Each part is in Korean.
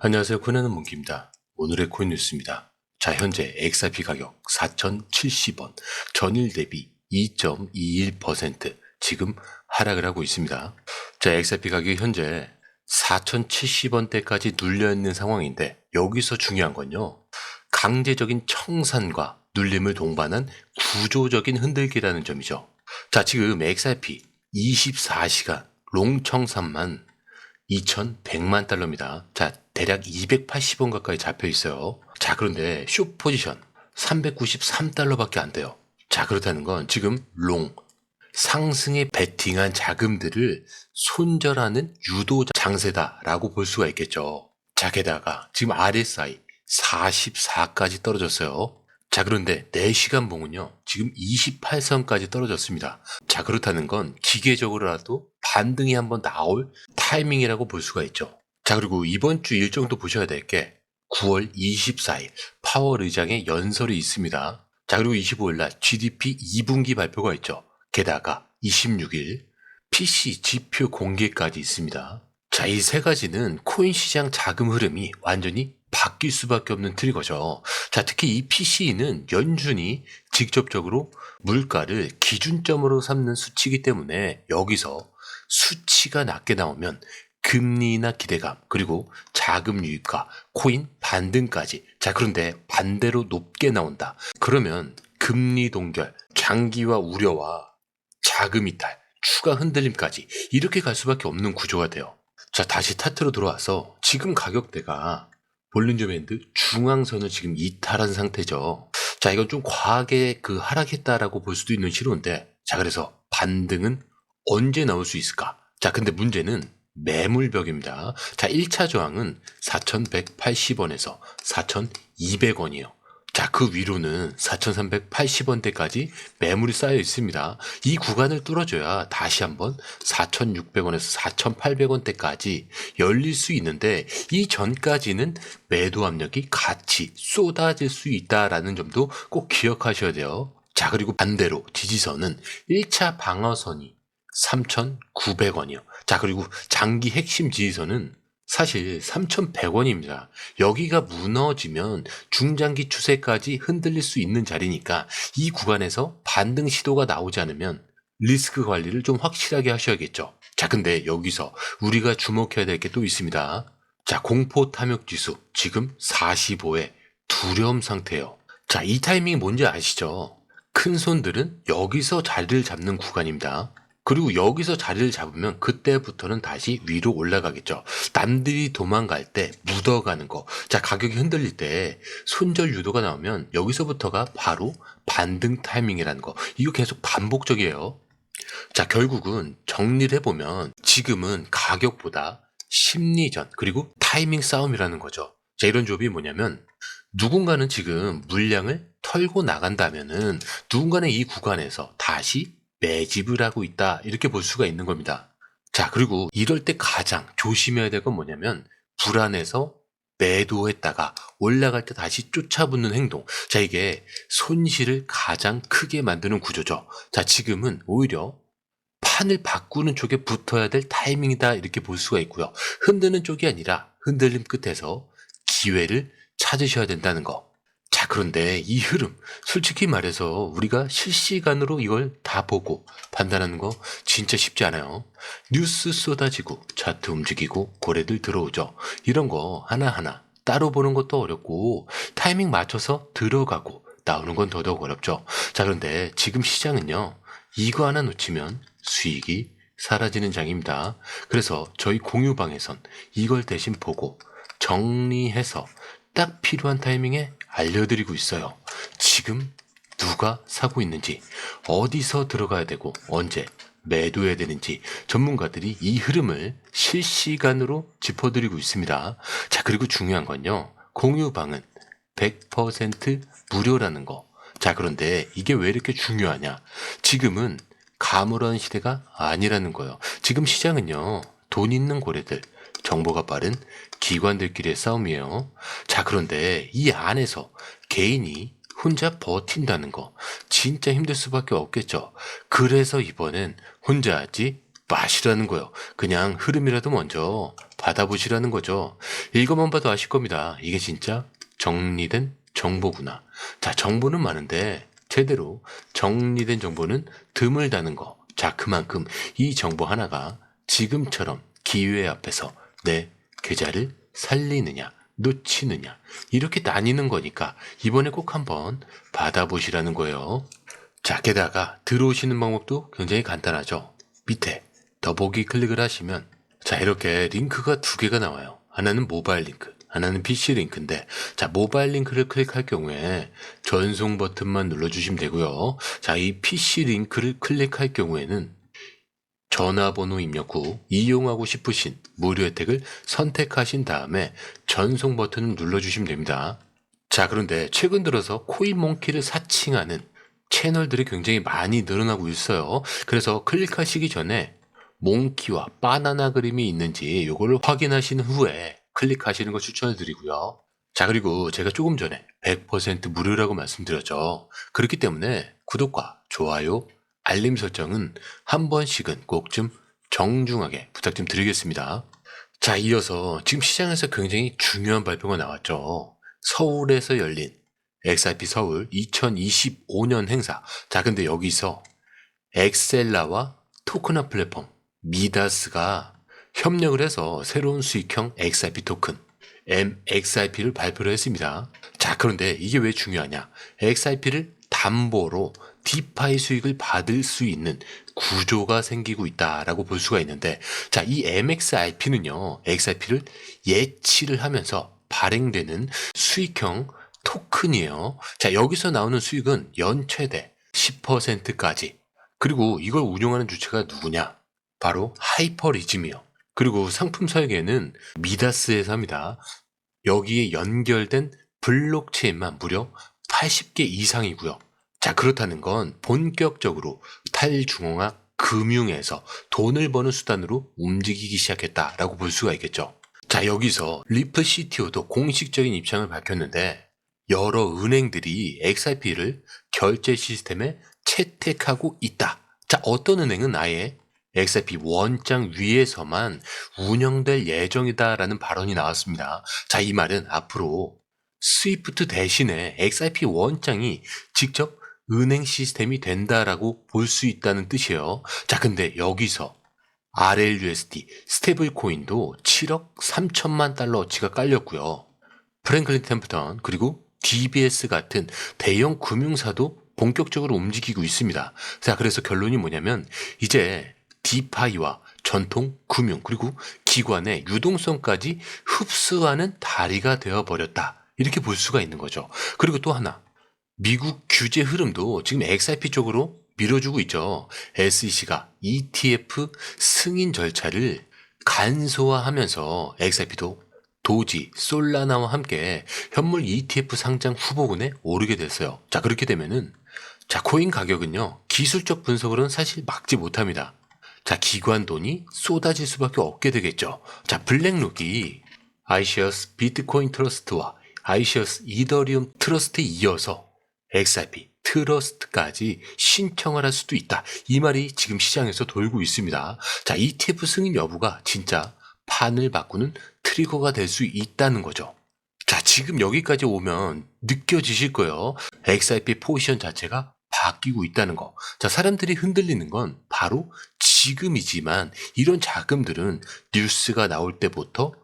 안녕하세요. 코난은 몽키입니다. 오늘의 코인 뉴스입니다. 자, 현재 XRP 가격 4,070원, 전일 대비 2.21% 지금 하락을 하고 있습니다. 자, XRP 가격이 현재 4,070원대까지 눌려있는 상황인데 여기서 중요한 건요. 강제적인 청산과 눌림을 동반한 구조적인 흔들기라는 점이죠. 자, 지금 XRP 24시간 롱청산만 2,100만 달러입니다. 자, 대략 280원 가까이 잡혀 있어요. 자, 그런데 숏 포지션 393달러밖에 안 돼요. 자, 그렇다는 건 지금 롱 상승에 베팅한 자금들을 손절하는 유도 장세다라고 볼 수가 있겠죠. 자, 게다가 지금 RSI 44까지 떨어졌어요. 자, 그런데 4시간 봉은요, 지금 28선까지 떨어졌습니다. 자, 그렇다는 건 기계적으로라도 반등이 한번 나올 타이밍이라고 볼 수가 있죠. 자, 그리고 이번 주 일정도 보셔야 될 게 9월 24일 파월 의장의 연설이 있습니다. 자, 그리고 25일 날 GDP 2분기 발표가 있죠. 게다가 26일 PC 지표 공개까지 있습니다. 자, 이 세 가지는 코인 시장 자금 흐름이 완전히 바뀔 수밖에 없는 트리거죠. 자, 특히 이 PC는 연준이 직접적으로 물가를 기준점으로 삼는 수치이기 때문에 여기서 수치가 낮게 나오면 금리나 기대감, 그리고 자금 유입과 코인 반등까지. 자, 그런데 반대로 높게 나온다. 그러면 금리 동결, 장기화 우려와 자금 이탈, 추가 흔들림까지 이렇게 갈 수밖에 없는 구조가 돼요. 자, 다시 차트로 들어와서 지금 가격대가 볼린저 밴드 중앙선을 지금 이탈한 상태죠. 자, 이건 좀 과하게 하락했다라고 볼 수도 있는 신호인데, 자, 그래서 반등은 언제 나올 수 있을까? 자, 근데 문제는 매물벽입니다. 자, 1차 저항은 4,180원에서 4,200원이에요. 자, 그 위로는 4,380원대까지 매물이 쌓여 있습니다. 이 구간을 뚫어줘야 다시 한번 4,600원에서 4,800원대까지 열릴 수 있는데, 이 전까지는 매도 압력이 같이 쏟아질 수 있다라는 점도 꼭 기억하셔야 돼요. 자, 그리고 반대로 지지선은 1차 방어선이 3,900원이요. 자, 그리고 장기 핵심 지지선은 사실 3,100원입니다. 여기가 무너지면 중장기 추세까지 흔들릴 수 있는 자리니까 이 구간에서 반등 시도가 나오지 않으면 리스크 관리를 좀 확실하게 하셔야겠죠. 자, 근데 여기서 우리가 주목해야 될 게 또 있습니다. 자, 공포 탐욕 지수 지금 45에 두려움 상태예요. 자, 이 타이밍이 뭔지 아시죠? 큰 손들은 여기서 자리를 잡는 구간입니다. 그리고 여기서 자리를 잡으면 그때부터는 다시 위로 올라가겠죠. 남들이 도망갈 때 묻어가는 거. 자, 가격이 흔들릴 때 손절 유도가 나오면 여기서부터가 바로 반등 타이밍이라는 거. 이거 계속 반복적이에요. 자, 결국은 정리를 해보면 지금은 가격보다 심리전 그리고 타이밍 싸움이라는 거죠. 자, 이런 조합이 뭐냐면 누군가는 지금 물량을 털고 나간다면은 누군가는 이 구간에서 다시 매집을 하고 있다, 이렇게 볼 수가 있는 겁니다. 자, 그리고 이럴 때 가장 조심해야 될 건 뭐냐면 불안해서 매도했다가 올라갈 때 다시 쫓아붙는 행동. 자, 이게 손실을 가장 크게 만드는 구조죠. 자, 지금은 오히려 판을 바꾸는 쪽에 붙어야 될 타이밍이다, 이렇게 볼 수가 있고요. 흔드는 쪽이 아니라 흔들림 끝에서 기회를 찾으셔야 된다는 거. 자, 그런데 이 흐름, 솔직히 말해서 우리가 실시간으로 이걸 다 보고 판단하는 거 진짜 쉽지 않아요. 뉴스 쏟아지고 차트 움직이고 고래들 들어오죠. 이런 거 하나하나 따로 보는 것도 어렵고 타이밍 맞춰서 들어가고 나오는 건 더더욱 어렵죠. 자, 그런데 지금 시장은요, 이거 하나 놓치면 수익이 사라지는 장입니다. 그래서 저희 공유방에선 이걸 대신 보고 정리해서 딱 필요한 타이밍에 알려드리고 있어요. 지금 누가 사고 있는지, 어디서 들어가야 되고 언제 매도해야 되는지 전문가들이 이 흐름을 실시간으로 짚어드리고 있습니다. 자, 그리고 중요한 건요, 공유방은 100% 무료라는 거. 자, 그런데 이게 왜 이렇게 중요하냐? 지금은 가물한 시대가 아니라는 거예요. 지금 시장은요, 돈 있는 고래들, 정보가 빠른 기관들끼리의 싸움이에요. 자, 그런데 이 안에서 개인이 혼자 버틴다는 거 진짜 힘들 수밖에 없겠죠. 그래서 이번엔 혼자 하지 마시라는 거예요. 그냥 흐름이라도 먼저 받아보시라는 거죠. 읽어만 봐도 아실 겁니다. 이게 진짜 정리된 정보구나. 자, 정보는 많은데 제대로 정리된 정보는 드물다는 거. 자, 그만큼 이 정보 하나가 지금처럼 기회 앞에서 내 계좌를 살리느냐 놓치느냐 이렇게 나뉘는 거니까 이번에 꼭 한번 받아보시라는 거예요. 자, 게다가 들어오시는 방법도 굉장히 간단하죠. 밑에 더보기 클릭을 하시면 자, 이렇게 링크가 두 개가 나와요. 하나는 모바일 링크, 하나는 PC 링크인데 자, 모바일 링크를 클릭할 경우에 전송 버튼만 눌러주시면 되고요. 자, 이 PC 링크를 클릭할 경우에는 전화번호 입력 후 이용하고 싶으신 무료 혜택을 선택하신 다음에 전송 버튼을 눌러주시면 됩니다. 자, 그런데 최근 들어서 코인몽키를 사칭하는 채널들이 굉장히 많이 늘어나고 있어요. 그래서 클릭하시기 전에 몽키와 바나나 그림이 있는지 이걸 확인하신 후에 클릭하시는 거 추천을 드리고요. 자, 그리고 제가 조금 전에 100% 무료라고 말씀드렸죠. 그렇기 때문에 구독과 좋아요, 알림 설정은 한 번씩은 꼭 좀 정중하게 부탁 좀 드리겠습니다. 자, 이어서 지금 시장에서 굉장히 중요한 발표가 나왔죠. 서울에서 열린 XRP 서울 2025년 행사. 자, 근데 여기서 엑셀라와 토큰화 플랫폼 미다스가 협력을 해서 새로운 수익형 XRP 토큰 MXRP를 발표를 했습니다. 자, 그런데 이게 왜 중요하냐? XRP를 담보로 디파이 수익을 받을 수 있는 구조가 생기고 있다라고 볼 수가 있는데, 자, 이 MXRP는요, XRP를 예치를 하면서 발행되는 수익형 토큰이에요. 자, 여기서 나오는 수익은 연 최대 10%까지. 그리고 이걸 운영하는 주체가 누구냐? 바로 하이퍼리즘이요. 그리고 상품 설계는 미다스에서 합니다. 여기에 연결된 블록체인만 무려 80개 이상이고요. 자, 그렇다는 건 본격적으로 탈중앙화 금융에서 돈을 버는 수단으로 움직이기 시작했다라고 볼 수가 있겠죠. 자, 여기서 리플 CTO도 공식적인 입장을 밝혔는데 여러 은행들이 XRP를 결제 시스템에 채택하고 있다. 자, 어떤 은행은 아예 XRP 원장 위에서만 운영될 예정이다라는 발언이 나왔습니다. 자, 이 말은 앞으로 스위프트 대신에 XRP 원장이 직접 은행 시스템이 된다라고 볼 수 있다는 뜻이에요. 자, 근데 여기서 RLUSD 스테이블 코인도 7억 3천만 달러어치가 깔렸고요. 프랭클린 템플턴 그리고 DBS 같은 대형 금융사도 본격적으로 움직이고 있습니다. 자, 그래서 결론이 뭐냐면 이제 디파이와 전통 금융 그리고 기관의 유동성까지 흡수하는 다리가 되어버렸다. 이렇게 볼 수가 있는 거죠. 그리고 또 하나, 미국 규제 흐름도 지금 XRP 쪽으로 밀어주고 있죠. SEC가 ETF 승인 절차를 간소화하면서 XRP도 도지, 솔라나와 함께 현물 ETF 상장 후보군에 오르게 됐어요. 자, 그렇게 되면은 자, 코인 가격은요, 기술적 분석으로는 사실 막지 못합니다. 자, 기관 돈이 쏟아질 수밖에 없게 되겠죠. 자, 블랙록이 아이시어스 비트코인 트러스트와 아이시어스 이더리움 트러스트에 이어서 XRP 트러스트까지 신청을 할 수도 있다. 이 말이 지금 시장에서 돌고 있습니다. 자, ETF 승인 여부가 진짜 판을 바꾸는 트리거가 될 수 있다는 거죠. 자, 지금 여기까지 오면 느껴지실 거예요. XRP 포지션 자체가 바뀌고 있다는 거. 자, 사람들이 흔들리는 건 바로 지금이지만 이런 자금들은 뉴스가 나올 때부터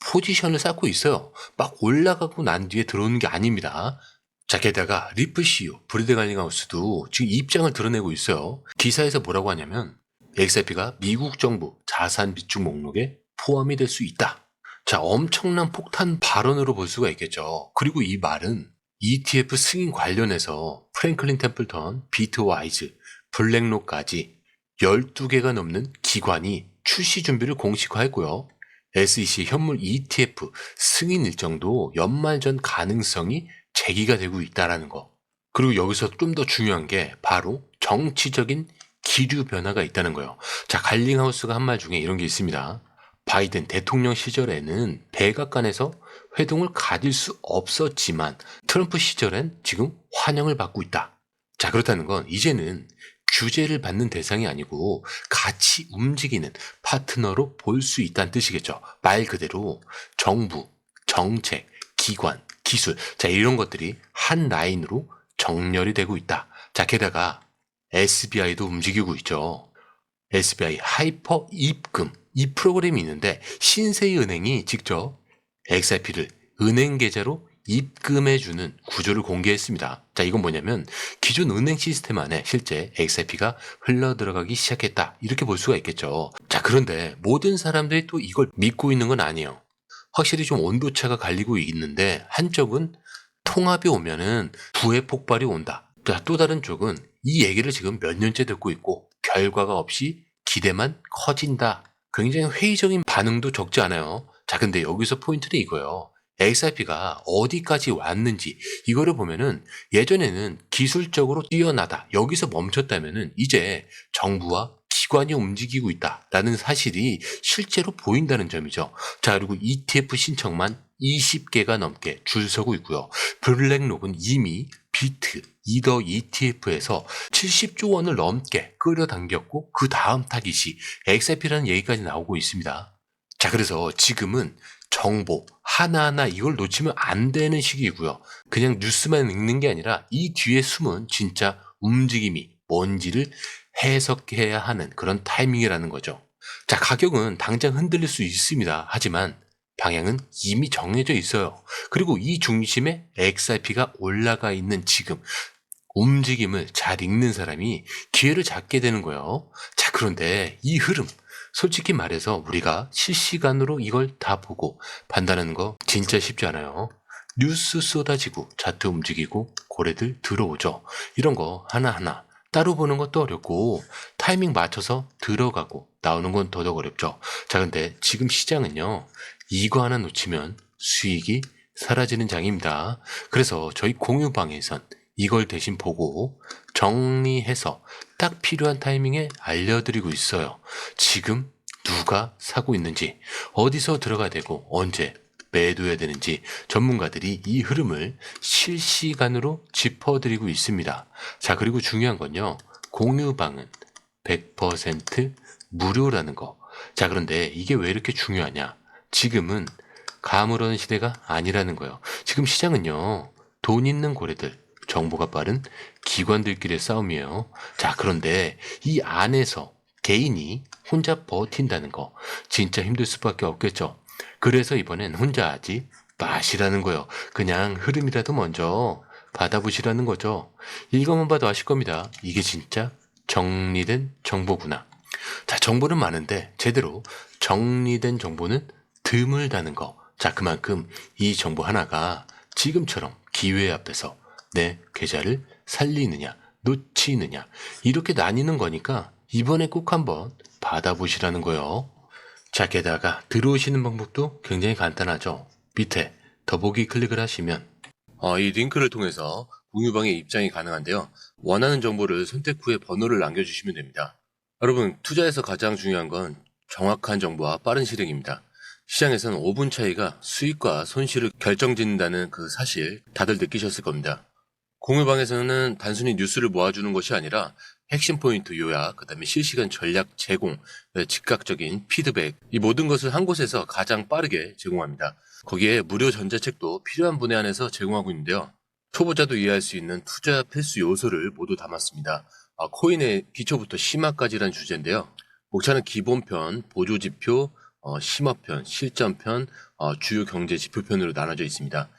포지션을 쌓고 있어요. 막 올라가고 난 뒤에 들어오는 게 아닙니다. 자, 게다가 리플 CEO 브래드 갈링하우스도 지금 입장을 드러내고 있어요. 기사에서 뭐라고 하냐면 XRP가 미국 정부 자산 비축 목록에 포함이 될 수 있다. 자, 엄청난 폭탄 발언으로 볼 수가 있겠죠. 그리고 이 말은 ETF 승인 관련해서 프랭클린 템플턴, 비트와이즈, 블랙록까지 12개가 넘는 기관이 출시 준비를 공식화했고요. SEC 현물 ETF 승인 일정도 연말 전 가능성이 제기가 되고 있다는 거. 그리고 여기서 좀 더 중요한 게 바로 정치적인 기류 변화가 있다는 거예요. 자, 갈링하우스가 한 말 중에 이런 게 있습니다. 바이든 대통령 시절에는 백악관에서 회동을 가질 수 없었지만 트럼프 시절엔 지금 환영을 받고 있다. 자, 그렇다는 건 이제는 규제를 받는 대상이 아니고 같이 움직이는 파트너로 볼 수 있다는 뜻이겠죠. 말 그대로 정부, 정책, 기관, 기술, 자, 이런 것들이 한 라인으로 정렬이 되고 있다. 자, 게다가 SBI도 움직이고 있죠. SBI 하이퍼 입금, 이 프로그램이 있는데 신세이은행이 직접 XRP를 은행 계좌로 입금해주는 구조를 공개했습니다. 자, 이건 뭐냐면 기존 은행 시스템 안에 실제 XRP가 흘러들어가기 시작했다, 이렇게 볼 수가 있겠죠. 자, 그런데 모든 사람들이 또 이걸 믿고 있는 건 아니에요. 확실히 좀 온도차가 갈리고 있는데, 한쪽은 통합이 오면은 부의 폭발이 온다. 자, 또 다른 쪽은 이 얘기를 지금 몇 년째 듣고 있고 결과가 없이 기대만 커진다. 굉장히 회의적인 반응도 적지 않아요. 자, 근데 여기서 포인트는 이거예요. XRP가 어디까지 왔는지 이거를 보면은 예전에는 기술적으로 뛰어나다, 여기서 멈췄다면은 이제 정부와 기관이 움직이고 있다라는 사실이 실제로 보인다는 점이죠. 자, 그리고 ETF 신청만 20개가 넘게 줄 서고 있고요. 블랙록은 이미 비트, 이더 ETF에서 70조 원을 넘게 끌어당겼고 그 다음 타깃이 XRP라는 얘기까지 나오고 있습니다. 자, 그래서 지금은 정보 하나하나 이걸 놓치면 안 되는 시기이고요. 그냥 뉴스만 읽는 게 아니라 이 뒤에 숨은 진짜 움직임이 뭔지를 해석해야 하는 그런 타이밍이라는 거죠. 자, 가격은 당장 흔들릴 수 있습니다. 하지만 방향은 이미 정해져 있어요. 그리고 이 중심에 XRP가 올라가 있는 지금 움직임을 잘 읽는 사람이 기회를 잡게 되는 거예요. 자, 그런데 이 흐름, 솔직히 말해서 우리가 실시간으로 이걸 다 보고 판단하는 거 진짜 쉽지 않아요. 뉴스 쏟아지고 차트 움직이고 고래들 들어오죠. 이런 거 하나하나 따로 보는 것도 어렵고 타이밍 맞춰서 들어가고 나오는 건 더더욱 어렵죠. 자, 근데 지금 시장은요, 이거 하나 놓치면 수익이 사라지는 장입니다. 그래서 저희 공유방에선 이걸 대신 보고 정리해서 딱 필요한 타이밍에 알려드리고 있어요. 지금 누가 사고 있는지, 어디서 들어가야 되고 언제 매도해야 되는지 전문가들이 이 흐름을 실시간으로 짚어드리고 있습니다. 자, 그리고 중요한 건요, 공유방은 100% 무료라는 거. 자, 그런데 이게 왜 이렇게 중요하냐? 지금은 가물어는 시대가 아니라는 거예요. 지금 시장은요, 돈 있는 고래들, 정보가 빠른 기관들끼리의 싸움이에요. 자, 그런데 이 안에서 개인이 혼자 버틴다는 거 진짜 힘들 수밖에 없겠죠. 그래서 이번엔 혼자 하지 마시라는 거예요. 그냥 흐름이라도 먼저 받아보시라는 거죠. 이것만 봐도 아실 겁니다. 이게 진짜 정리된 정보구나. 자, 정보는 많은데 제대로 정리된 정보는 드물다는 거. 자, 그만큼 이 정보 하나가 지금처럼 기회 앞에서 내 계좌를 살리느냐 놓치느냐 이렇게 나뉘는 거니까 이번에 꼭 한번 받아보시라는 거예요. 자, 게다가 들어오시는 방법도 굉장히 간단하죠. 밑에 더보기 클릭을 하시면 이 링크를 통해서 공유방에 입장이 가능한데요. 원하는 정보를 선택 후에 번호를 남겨주시면 됩니다. 여러분, 투자에서 가장 중요한 건 정확한 정보와 빠른 실행입니다. 시장에서는 5분 차이가 수익과 손실을 결정짓는다는 그 사실 다들 느끼셨을 겁니다. 공유방에서는 단순히 뉴스를 모아주는 것이 아니라 핵심 포인트 요약, 그 다음에 실시간 전략 제공, 즉각적인 피드백, 이 모든 것을 한 곳에서 가장 빠르게 제공합니다. 거기에 무료 전자책도 필요한 분에 한해서 제공하고 있는데요. 초보자도 이해할 수 있는 투자 필수 요소를 모두 담았습니다. 코인의 기초부터 심화까지란 주제인데요. 목차는 기본편, 보조지표, 심화편, 실전편, 주요 경제 지표편으로 나눠져 있습니다.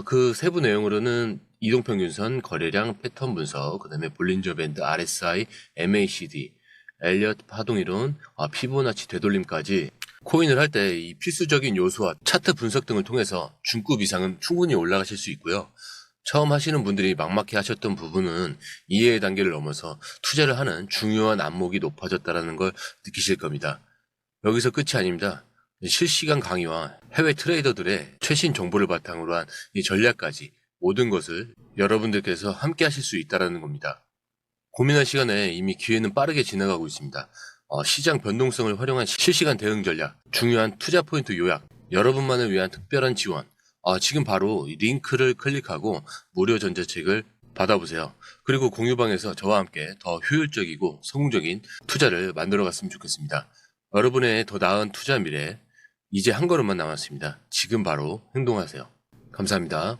그 세부 내용으로는 이동평균선, 거래량, 패턴 분석, 그 다음에 볼린저 밴드, RSI, MACD, 엘리엇 파동이론, 피보나치 되돌림까지 코인을 할 때 이 필수적인 요소와 차트 분석 등을 통해서 중급 이상은 충분히 올라가실 수 있고요. 처음 하시는 분들이 막막해 하셨던 부분은 이해의 단계를 넘어서 투자를 하는 중요한 안목이 높아졌다는 걸 느끼실 겁니다. 여기서 끝이 아닙니다. 실시간 강의와 해외 트레이더들의 최신 정보를 바탕으로 한 이 전략까지 모든 것을 여러분들께서 함께 하실 수 있다는 겁니다. 고민할 시간에 이미 기회는 빠르게 지나가고 있습니다. 시장 변동성을 활용한 실시간 대응 전략, 중요한 투자 포인트 요약, 여러분만을 위한 특별한 지원, 지금 바로 링크를 클릭하고 무료 전자책을 받아보세요. 그리고 공유방에서 저와 함께 더 효율적이고 성공적인 투자를 만들어 갔으면 좋겠습니다. 여러분의 더 나은 투자 미래, 이제 한 걸음만 남았습니다. 지금 바로 행동하세요. 감사합니다.